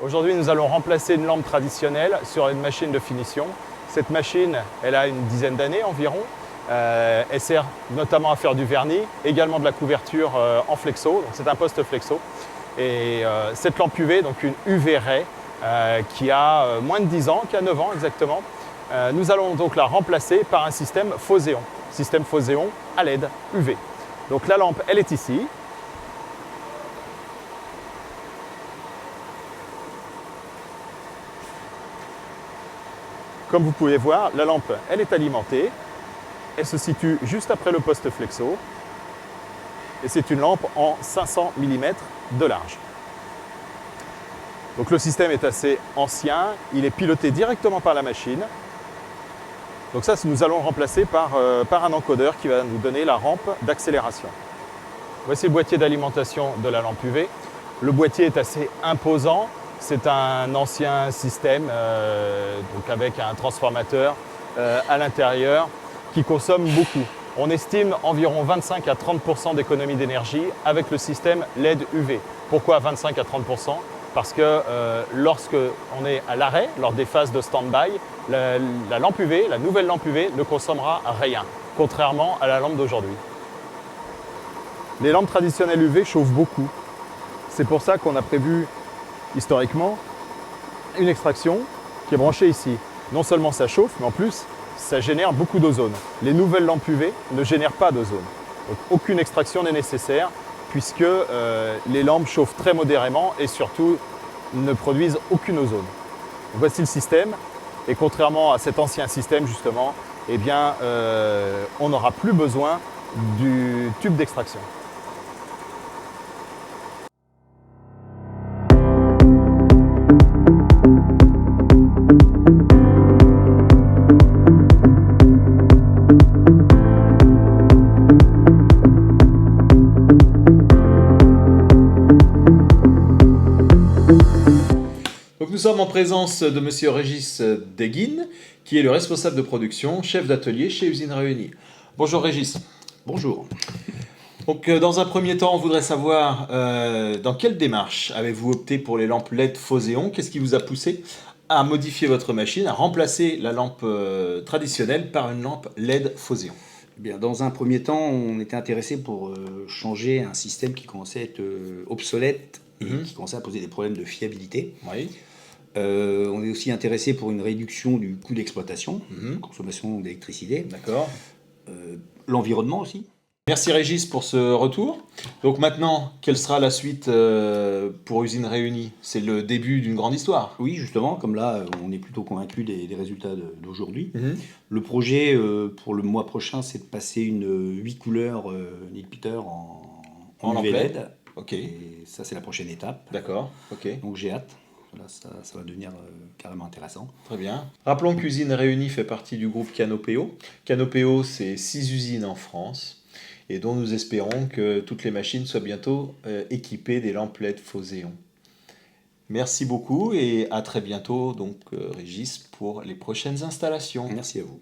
Aujourd'hui, nous allons remplacer une lampe traditionnelle sur une machine de finition. Cette machine, elle a une dizaine d'années environ. Elle sert notamment à faire du vernis, également de la couverture en flexo. C'est un poste flexo. Et cette lampe UV, donc une UV Ray, qui a moins de 10 ans, qui a 9 ans exactement, nous allons donc la remplacer par un système Phoséon. Système Phoséon à LED UV. Donc la lampe, elle est ici. Comme vous pouvez voir, la lampe, elle est alimentée. Elle se situe juste après le poste flexo. Et c'est une lampe en 500 mm de large. Donc le système est assez ancien. Il est piloté directement par la machine. Donc ça, nous allons le remplacer par un encodeur qui va nous donner la rampe d'accélération. Voici le boîtier d'alimentation de la lampe UV. Le boîtier est assez imposant. C'est un ancien système donc avec un transformateur à l'intérieur qui consomme beaucoup. On estime environ 25 à 30% d'économie d'énergie avec le système LED UV. Pourquoi 25 à 30%? Parce que lorsque on est à l'arrêt, lors des phases de stand-by, la lampe UV, la nouvelle lampe UV ne consommera rien, contrairement à la lampe d'aujourd'hui. Les lampes traditionnelles UV chauffent beaucoup. C'est pour ça qu'on a prévu historiquement une extraction qui est branchée ici. Non seulement ça chauffe, mais en plus ça génère beaucoup d'ozone. Les nouvelles lampes UV ne génèrent pas d'ozone. Donc aucune extraction n'est nécessaire puisque les lampes chauffent très modérément et surtout ne produisent aucune ozone. Voici le système et contrairement à cet ancien système justement, eh bien, on n'aura plus besoin du tube d'extraction. Donc nous sommes en présence de Monsieur Régis Deguine, qui est le responsable de production, chef d'atelier chez Usines Réunies. Bonjour Régis. Bonjour. Donc dans un premier temps, on voudrait savoir dans quelle démarche avez-vous opté pour les lampes LED Phoséon? Qu'est-ce qui vous a poussé à modifier votre machine, à remplacer la lampe traditionnelle par une lampe LED Phoséon? Eh bien, dans un premier temps, on était intéressé pour changer un système qui commençait à être obsolète et qui commençait à poser des problèmes de fiabilité. Oui. On est aussi intéressé pour une réduction du coût d'exploitation, consommation d'électricité. D'accord. L'environnement aussi. Merci Régis pour ce retour. Donc maintenant, quelle sera la suite pour Usines Réunies? C'est le début d'une grande histoire. Oui, justement, comme là, on est plutôt convaincu des résultats d'aujourd'hui. Le projet pour le mois prochain, c'est de passer une 8 couleurs Neil Peter en UV LED. Ok. Et ça, c'est la prochaine étape. D'accord. Ok. Donc j'ai hâte. Là, ça va devenir carrément intéressant. Très bien. Rappelons qu'Usines Réunies fait partie du groupe Canopéo. Canopéo, c'est 6 usines en France et dont nous espérons que toutes les machines soient bientôt équipées des lampes LED Phoséon. Merci beaucoup et à très bientôt, donc Régis, pour les prochaines installations. Merci à vous.